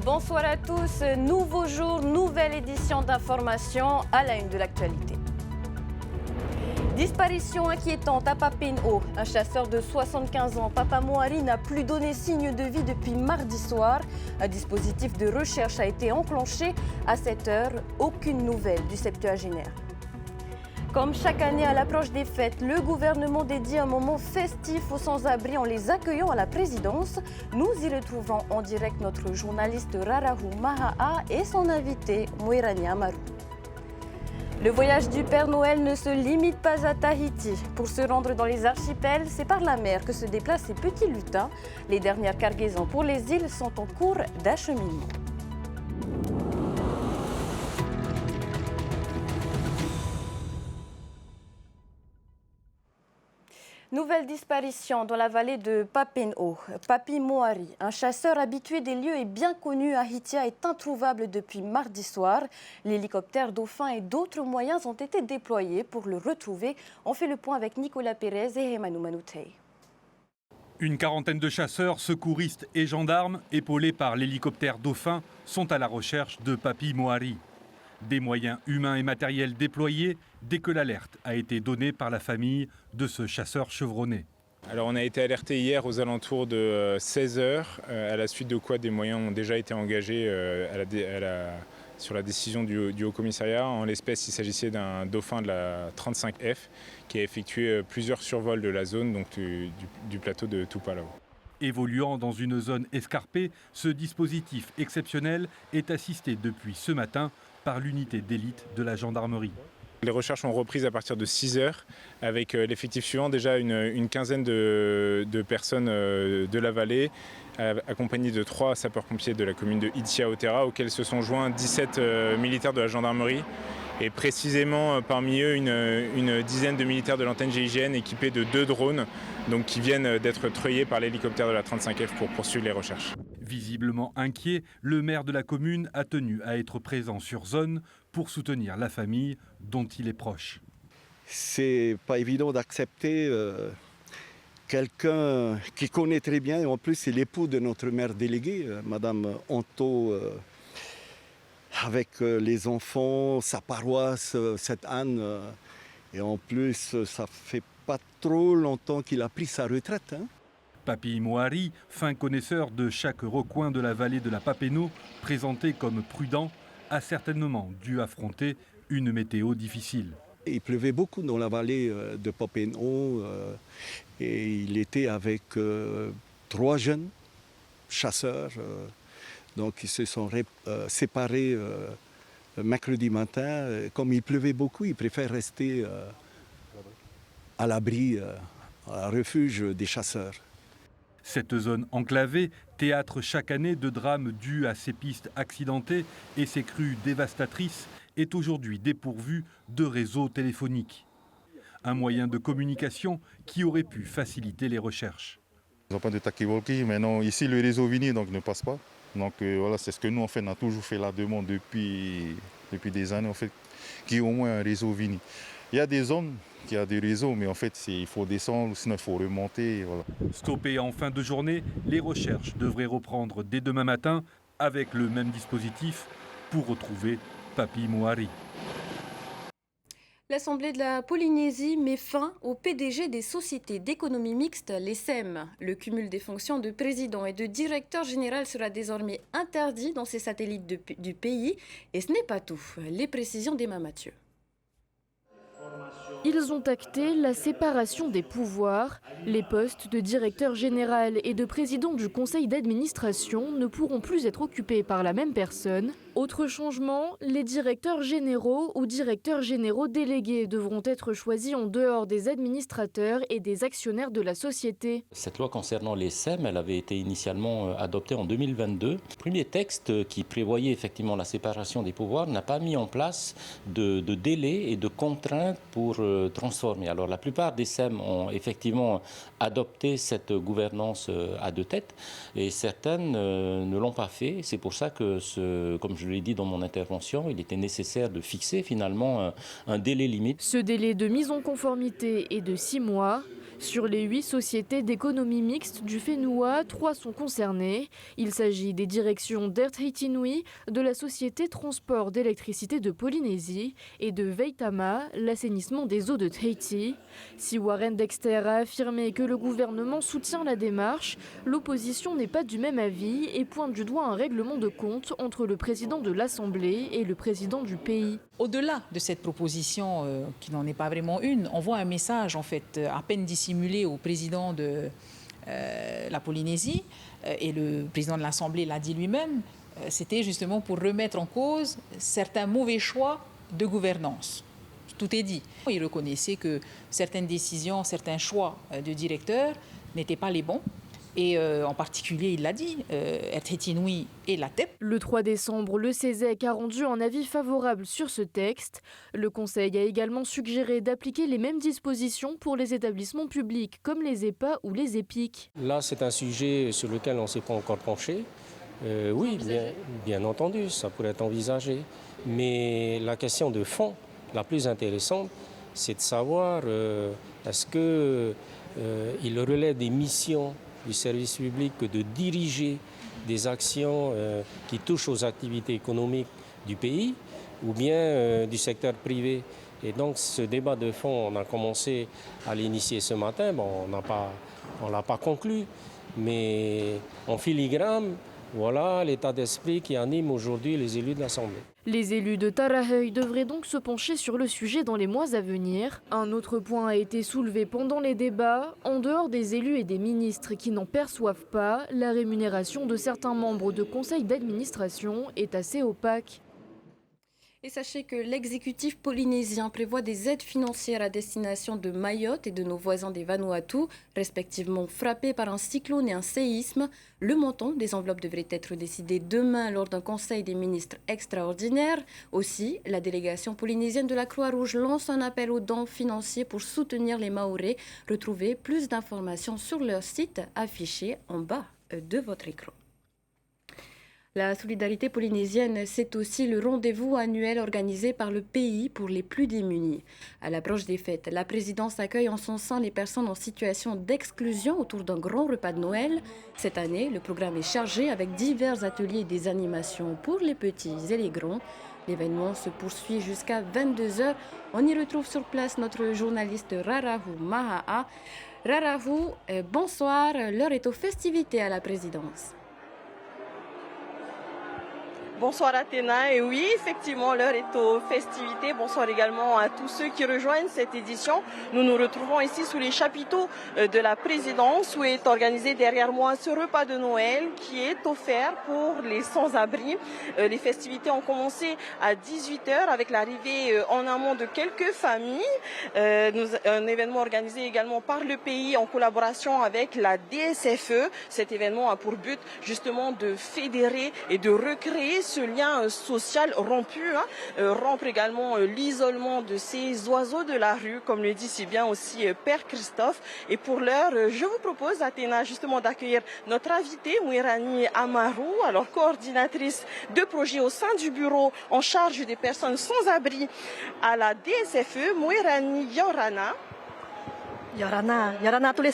Bonsoir à tous, nouveau jour, nouvelle édition d'information à la une de l'actualité. Disparition inquiétante à Papenhaut. Un chasseur de 75 ans, Papa Moari, n'a plus donné signe de vie depuis mardi soir. Un dispositif de recherche a été enclenché. À cette heure, aucune nouvelle du septuagénaire. Comme chaque année à l'approche des fêtes, le gouvernement dédie un moment festif aux sans-abri en les accueillant à la présidence. Nous y retrouverons en direct notre journaliste Rarahu Maha'a et son invité Moirani Amaru. Le voyage du Père Noël ne se limite pas à Tahiti. Pour se rendre dans les archipels, c'est par la mer que se déplacent ces petits lutins. Les dernières cargaisons pour les îles sont en cours d'acheminement. Nouvelle disparition dans la vallée de Papenhaut. Papi Moari, un chasseur habitué des lieux et bien connu à Hitia, est introuvable depuis mardi soir. L'hélicoptère Dauphin et d'autres moyens ont été déployés pour le retrouver. On fait le point avec Nicolas Pérez et Hemanu Manutei. Une quarantaine de chasseurs, secouristes et gendarmes, épaulés par l'hélicoptère Dauphin, sont à la recherche de Papi Moari. Des moyens humains et matériels déployés dès que l'alerte a été donnée par la famille de ce chasseur chevronné. Alors on a été alerté hier aux alentours de 16h, à la suite de quoi des moyens ont déjà été engagés sur la décision du Haut-Commissariat. En l'espèce, il s'agissait d'un dauphin de la 35F qui a effectué plusieurs survols de la zone, donc du plateau de Tupalau. Évoluant dans une zone escarpée, ce dispositif exceptionnel est assisté depuis ce matin par l'unité d'élite de la gendarmerie. Les recherches ont repris à partir de 6h avec l'effectif suivant, déjà une quinzaine de personnes de la vallée, accompagnées de 3 sapeurs-pompiers de la commune de Hitia-Otera, auxquels se sont joints 17 militaires de la gendarmerie. Et précisément parmi eux une dizaine de militaires de l'antenne GIGN équipés de 2 drones, donc qui viennent d'être treuillés par l'hélicoptère de la 35F pour poursuivre les recherches. Visiblement inquiet, le maire de la commune a tenu à être présent sur zone pour soutenir la famille dont il est proche. C'est pas évident d'accepter quelqu'un qui connaît très bien, et en plus c'est l'époux de notre maire déléguée, Madame Anto, avec les enfants, sa paroisse, cette Anne. Et en plus, ça fait pas trop longtemps qu'il a pris sa retraite. Papi Moari, fin connaisseur de chaque recoin de la vallée de la Papenhaut, présenté comme prudent, a certainement dû affronter une météo difficile. Il pleuvait beaucoup dans la vallée de Papenhaut et il était avec 3 jeunes chasseurs. Donc ils se sont séparés mercredi matin. Comme il pleuvait beaucoup, ils préfèrent rester à l'abri, à refuge des chasseurs. Cette zone enclavée, théâtre chaque année de drames dus à ces pistes accidentées et ces crues dévastatrices, est aujourd'hui dépourvue de réseau téléphonique. Un moyen de communication qui aurait pu faciliter les recherches. Ils n'ont pas de talkie-walkie, mais non, ici le réseau Vini donc, ne passe pas. Donc voilà, c'est ce que nous on a toujours fait la demande depuis des années, en fait, qu'il y ait au moins un réseau Vini. Il y a des zones qui ont des réseaux, mais en fait il faut descendre, sinon il faut remonter. Voilà. Stoppées en fin de journée, les recherches devraient reprendre dès demain matin avec le même dispositif pour retrouver Papi Moari. L'Assemblée de la Polynésie met fin au PDG des sociétés d'économie mixte, les SEM. Le cumul des fonctions de président et de directeur général sera désormais interdit dans ces satellites du pays. Et ce n'est pas tout. Les précisions d'Emma Mathieu. Ils ont acté la séparation des pouvoirs. Les postes de directeur général et de président du conseil d'administration ne pourront plus être occupés par la même personne. Autre changement, les directeurs généraux ou directeurs généraux délégués devront être choisis en dehors des administrateurs et des actionnaires de la société. Cette loi concernant les SEM, elle avait été initialement adoptée en 2022. Le premier texte qui prévoyait effectivement la séparation des pouvoirs n'a pas mis en place de délais et de contraintes pour transformer. Alors la plupart des SEM ont effectivement adopté cette gouvernance à 2 têtes et certaines ne l'ont pas fait. C'est pour ça que, comme je l'ai dit dans mon intervention, il était nécessaire de fixer finalement un délai limite. Ce délai de mise en conformité est de 6 mois. Sur les 8 sociétés d'économie mixte du FENUA, 3 sont concernées. Il s'agit des directions d'Air Tahiti Nui, de la société Transport d'électricité de Polynésie et de Veitama, l'assainissement des eaux de Tahiti. Si Warren Dexter a affirmé que le gouvernement soutient la démarche, l'opposition n'est pas du même avis et pointe du doigt un règlement de compte entre le président de l'Assemblée et le président du pays. Au-delà de cette proposition, qui n'en est pas vraiment une, on voit un message en fait à peine dissimulé au président de la Polynésie, et le président de l'Assemblée l'a dit lui-même, c'était justement pour remettre en cause certains mauvais choix de gouvernance. Tout est dit. Il reconnaissait que certaines décisions, certains choix de directeurs n'étaient pas les bons. Et en particulier, il l'a dit, Air Tahiti Nui et la TEP. Le 3 décembre, le CESEC a rendu un avis favorable sur ce texte. Le Conseil a également suggéré d'appliquer les mêmes dispositions pour les établissements publics, comme les EHPA ou les EPIC. Là, c'est un sujet sur lequel on ne s'est pas encore penché. Oui, bien entendu, ça pourrait être envisagé. Mais la question de fond, la plus intéressante, c'est de savoir est-ce qu'il relève des missions du service public que de diriger des actions qui touchent aux activités économiques du pays ou bien du secteur privé. Et donc ce débat de fond, on a commencé à l'initier ce matin. Bon, on ne l'a pas conclu, mais en filigrane, voilà l'état d'esprit qui anime aujourd'hui les élus de l'Assemblée. Les élus de Taraheuil devraient donc se pencher sur le sujet dans les mois à venir. Un autre point a été soulevé pendant les débats. En dehors des élus et des ministres qui n'en perçoivent pas, la rémunération de certains membres de conseils d'administration est assez opaque. Et sachez que l'exécutif polynésien prévoit des aides financières à destination de Mayotte et de nos voisins des Vanuatu, respectivement frappés par un cyclone et un séisme. Le montant des enveloppes devrait être décidé demain lors d'un conseil des ministres extraordinaire. Aussi, la délégation polynésienne de la Croix-Rouge lance un appel aux dons financiers pour soutenir les Mahorais. Retrouvez plus d'informations sur leur site affiché en bas de votre écran. La solidarité polynésienne, c'est aussi le rendez-vous annuel organisé par le pays pour les plus démunis. À l'approche des fêtes, la présidence accueille en son sein les personnes en situation d'exclusion autour d'un grand repas de Noël. Cette année, le programme est chargé avec divers ateliers et des animations pour les petits et les grands. L'événement se poursuit jusqu'à 22h. On y retrouve sur place notre journaliste Rarahu Maha'a. Rarahu, bonsoir. L'heure est aux festivités à la présidence. Bonsoir Athéna, et oui, effectivement, l'heure est aux festivités. Bonsoir également à tous ceux qui rejoignent cette édition. Nous nous retrouvons ici sous les chapiteaux de la présidence où est organisé derrière moi ce repas de Noël qui est offert pour les sans-abri. Les festivités ont commencé à 18h avec l'arrivée en amont de quelques familles. Un événement organisé également par le pays en collaboration avec la DSFE. Cet événement a pour but justement de fédérer et de recréer ce lien social rompu, rompre également l'isolement de ces oiseaux de la rue, comme le dit si bien aussi Père Christophe. Et pour l'heure, je vous propose, Athéna, justement d'accueillir notre invitée, Mouirani Amarou, alors coordinatrice de projet au sein du bureau en charge des personnes sans abri à la DSFE. Mouirani Yorana. Yorana, tous les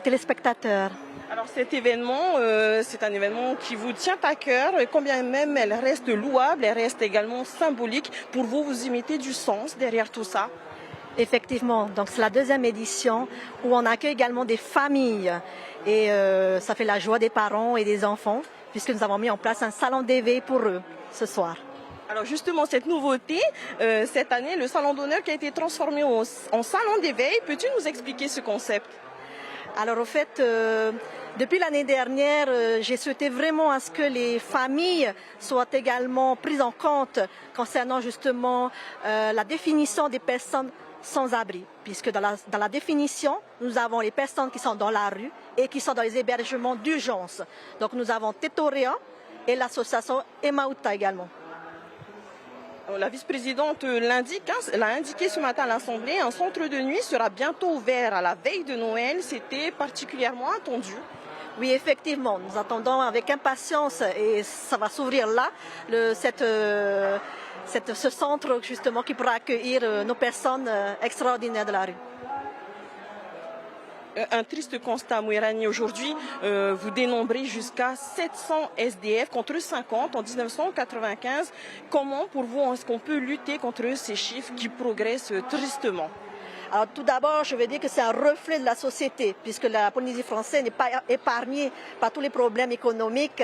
téléspectateurs. Alors cet événement, c'est un événement qui vous tient à cœur, et combien même elle reste louable, elle reste également symbolique. Pour vous, vous y mettez du sens derrière tout ça? Effectivement, donc c'est la deuxième édition où on accueille également des familles et ça fait la joie des parents et des enfants puisque nous avons mis en place un salon d'éveil pour eux ce soir. Alors justement, cette nouveauté, cette année, le salon d'honneur qui a été transformé en salon d'éveil, peux-tu nous expliquer ce concept? Alors au fait, depuis l'année dernière, j'ai souhaité vraiment à ce que les familles soient également prises en compte concernant justement la définition des personnes sans abri, puisque dans la définition, nous avons les personnes qui sont dans la rue et qui sont dans les hébergements d'urgence. Donc nous avons Tetorea et l'association Emauta également. La vice-présidente l'indique, l'a indiqué ce matin à l'Assemblée, un centre de nuit sera bientôt ouvert à la veille de Noël. C'était particulièrement attendu. Oui, effectivement, nous attendons avec impatience et ça va s'ouvrir là, ce centre justement qui pourra accueillir nos personnes extraordinaires de la rue. un triste constat, Mouirani. Aujourd'hui, vous dénombrez jusqu'à 700 SDF contre 50 en 1995. Comment, pour vous, est-ce qu'on peut lutter contre ces chiffres qui progressent tristement? Alors tout d'abord, je veux dire que c'est un reflet de la société, puisque la Polynésie française n'est pas épargnée par tous les problèmes économiques,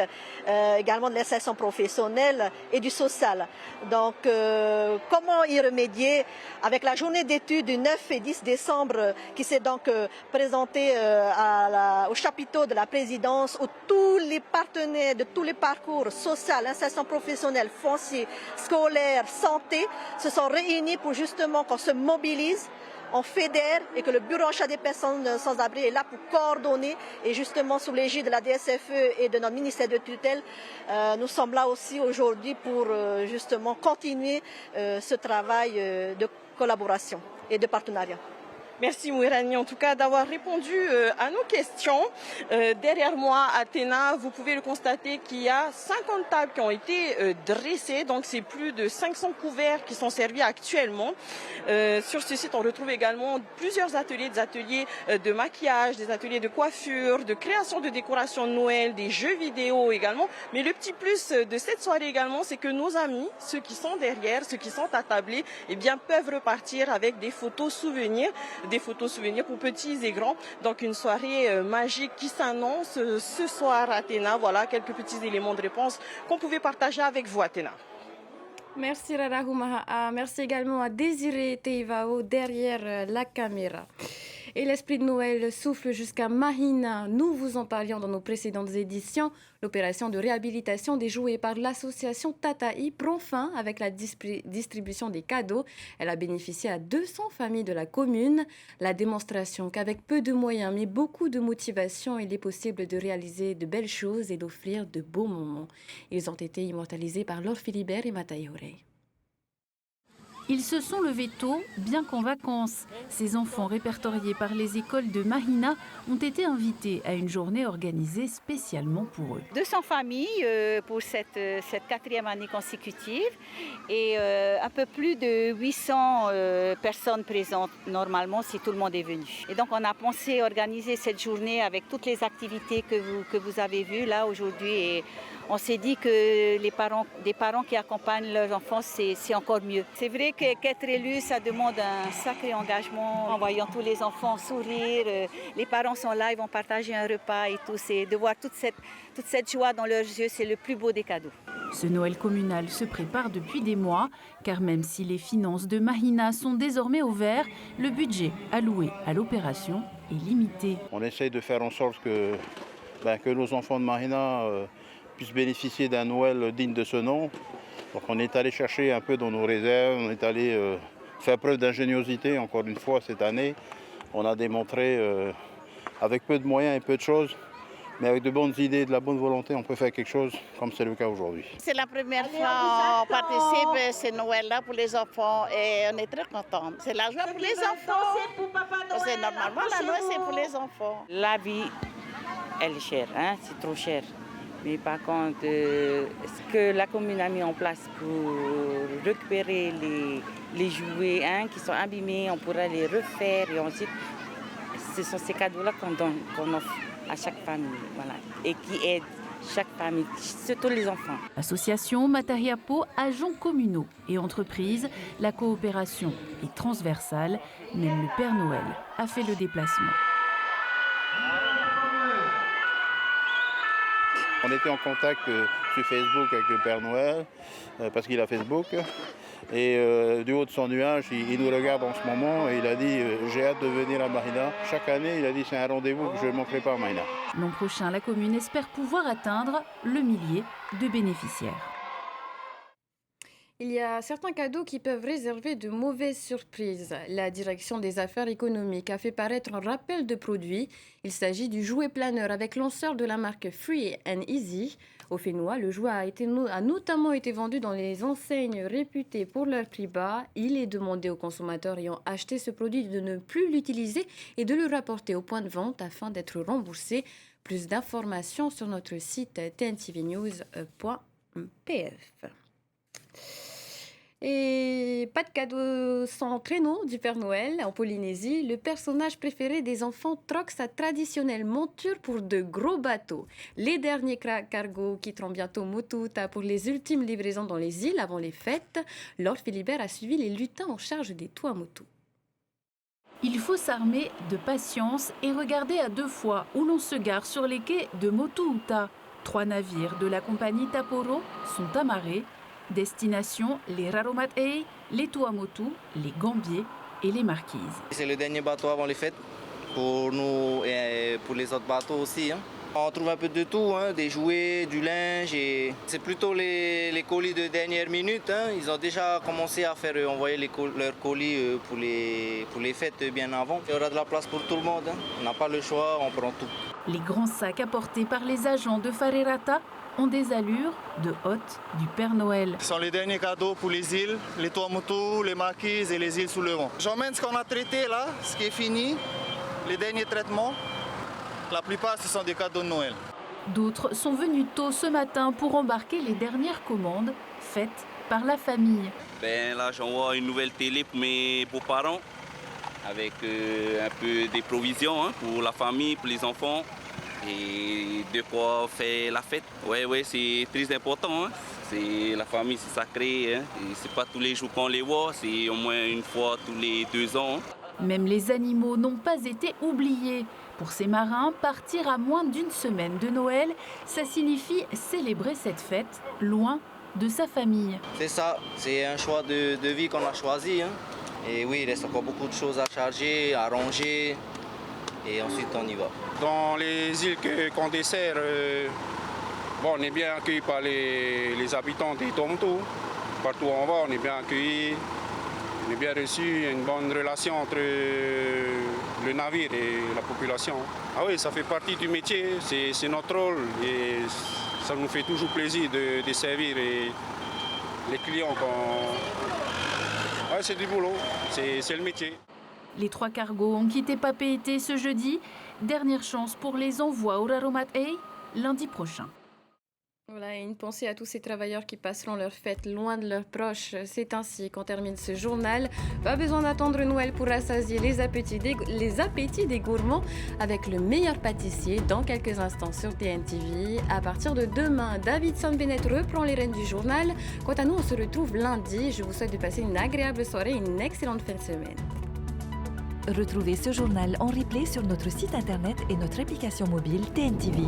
également de l'insertion professionnelle et du social. Donc comment y remédier? Avec la journée d'études du 9 et 10 décembre qui s'est donc présentée au chapiteau de la présidence, où tous les partenaires de tous les parcours social, insertion professionnelle, foncier, scolaire, santé se sont réunis pour justement qu'on se mobilise, on fédère et que le bureau en charge des personnes sans abri est là pour coordonner et justement sous l'égide de la DSFE et de notre ministère de tutelle, nous sommes là aussi aujourd'hui pour justement continuer ce travail de collaboration et de partenariat. Merci Mouirani en tout cas d'avoir répondu à nos questions. Derrière moi, Athéna, vous pouvez le constater qu'il y a 50 tables qui ont été dressées, donc c'est plus de 500 couverts qui sont servis actuellement. Sur ce site, on retrouve également plusieurs ateliers, des ateliers de maquillage, des ateliers de coiffure, de création de décoration de Noël, des jeux vidéo également. Mais le petit plus de cette soirée également, c'est que nos amis, ceux qui sont derrière, ceux qui sont attablés, eh bien, peuvent repartir avec des photos souvenirs pour petits et grands. Donc une soirée magique qui s'annonce ce soir à Athéna. Voilà quelques petits éléments de réponse qu'on pouvait partager avec vous, Athéna. Merci Rara Houmaha. Merci également à Désiré Teivao derrière la caméra. Et l'esprit de Noël souffle jusqu'à Mahina. Nous vous en parlions dans nos précédentes éditions. L'opération de réhabilitation des jouets par l'association Tataï prend fin avec la distribution des cadeaux. Elle a bénéficié à 200 familles de la commune. La démonstration qu'avec peu de moyens mais beaucoup de motivation, il est possible de réaliser de belles choses et d'offrir de beaux moments. Ils ont été immortalisés par Laure Philibert et Mataï Horey. Ils se sont levés tôt, bien qu'en vacances. Ces enfants répertoriés par les écoles de Mahina ont été invités à une journée organisée spécialement pour eux. 200 familles pour cette 4e année consécutive et un peu plus de 800 personnes présentes normalement si tout le monde est venu. Et donc on a pensé organiser cette journée avec toutes les activités que vous avez vues là aujourd'hui. Et on s'est dit que des parents qui accompagnent leurs enfants, c'est encore mieux. C'est vrai qu'être élu, ça demande un sacré engagement. En voyant tous les enfants sourire, les parents sont là, ils vont partager un repas et tout. C'est de voir toute cette joie dans leurs yeux, c'est le plus beau des cadeaux. Ce Noël communal se prépare depuis des mois, car même si les finances de Mahina sont désormais au vert, le budget alloué à l'opération est limité. On essaye de faire en sorte que nos enfants de Mahina puissent bénéficier d'un Noël digne de ce nom. Donc on est allé chercher un peu dans nos réserves, on est allé faire preuve d'ingéniosité encore une fois cette année. On a démontré avec peu de moyens et peu de choses, mais avec de bonnes idées et de la bonne volonté, on peut faire quelque chose comme c'est le cas aujourd'hui. C'est la première fois qu'on participe à ce Noël-là pour les enfants et on est très contents. C'est la joie pour les enfants. C'est normalement la Noël, c'est pour les enfants. La vie, elle est chère, c'est trop cher. Mais par contre, ce que la commune a mis en place pour récupérer les jouets qui sont abîmés, on pourra les refaire et ensuite, ce sont ces cadeaux-là qu'on offre à chaque famille, voilà, et qui aident chaque famille, surtout les enfants. Association, Matariapo, agents communaux et entreprises, la coopération est transversale. Même le Père Noël a fait le déplacement. On était en contact sur Facebook avec le Père Noël, parce qu'il a Facebook. Et du haut de son nuage, il nous regarde en ce moment et il a dit « J'ai hâte de venir à Mahina ». Chaque année, il a dit « C'est un rendez-vous que je ne manquerai pas à Mahina ». L'an prochain, la commune espère pouvoir atteindre le millier de bénéficiaires. Il y a certains cadeaux qui peuvent réserver de mauvaises surprises. La direction des affaires économiques a fait paraître un rappel de produits. Il s'agit du jouet planeur avec lanceur de la marque Free and Easy. Au Fénois, le jouet a notamment été vendu dans les enseignes réputées pour leur prix bas. Il est demandé aux consommateurs ayant acheté ce produit de ne plus l'utiliser et de le rapporter au point de vente afin d'être remboursé. Plus d'informations sur notre site tntvnews.pf. Et pas de cadeau sans traîneau du Père Noël. En Polynésie, le personnage préféré des enfants troque sa traditionnelle monture pour de gros bateaux. Les derniers cargos quitteront bientôt Motuta pour les ultimes livraisons dans les îles avant les fêtes. Lord Philibert a suivi les lutins en charge des Tuamotu. Il faut s'armer de patience et regarder à 2 fois où l'on se gare sur les quais de Motuta. 3 navires de la compagnie Taporo sont amarrés. Destination les Raromat'ei, les Tuamotu, les Gambiers et les Marquises. C'est le dernier bateau avant les fêtes pour nous et pour les autres bateaux aussi. On trouve un peu de tout, des jouets, du linge. Et c'est plutôt les colis de dernière minute. Ils ont déjà commencé à faire envoyer leurs colis pour les fêtes bien avant. Il y aura de la place pour tout le monde. On n'a pas le choix, on prend tout. Les grands sacs apportés par les agents de Wharerata ont des allures de hôtes du Père Noël. Ce sont les derniers cadeaux pour les îles, les Tuamotu, les Marquises et les îles sous le vent. J'emmène ce qu'on a traité là, ce qui est fini, les derniers traitements. La plupart, ce sont des cadeaux de Noël. D'autres sont venus tôt ce matin pour embarquer les dernières commandes faites par la famille. Là, j'envoie une nouvelle télé pour mes beaux-parents avec un peu des provisions pour la famille, pour les enfants. Et de quoi faire la fête. Ouais, c'est très important. C'est la famille, c'est sacré. Et c'est pas tous les jours qu'on les voit, c'est au moins une fois tous les 2 ans. Même les animaux n'ont pas été oubliés. Pour ces marins, partir à moins d'1 semaine de Noël, ça signifie célébrer cette fête loin de sa famille. C'est ça, c'est un choix de vie qu'on a choisi. Et oui, il reste encore beaucoup de choses à charger, à ranger. Et ensuite, on y va. Dans les îles qu'on dessert, on est bien accueillis par les habitants des Tuamotu. Partout où on va, on est bien accueillis, on est bien reçus. Il y a une bonne relation entre le navire et la population. Ah oui, ça fait partie du métier, c'est notre rôle et ça nous fait toujours plaisir de servir les clients. Ouais, c'est du boulot, c'est le métier. Les 3 cargos ont quitté Papeete ce jeudi. Dernière chance pour les envois au Raromat'ei lundi prochain. Voilà, et une pensée à tous ces travailleurs qui passeront leur fête loin de leurs proches. C'est ainsi qu'on termine ce journal. Pas besoin d'attendre Noël pour rassasier les appétits des gourmands avec le meilleur pâtissier dans quelques instants sur TNTV. À partir de demain, David Bennett reprend les rênes du journal. Quant à nous, on se retrouve lundi. Je vous souhaite de passer une agréable soirée et une excellente fin de semaine. Retrouvez ce journal en replay sur notre site internet et notre application mobile TNTV.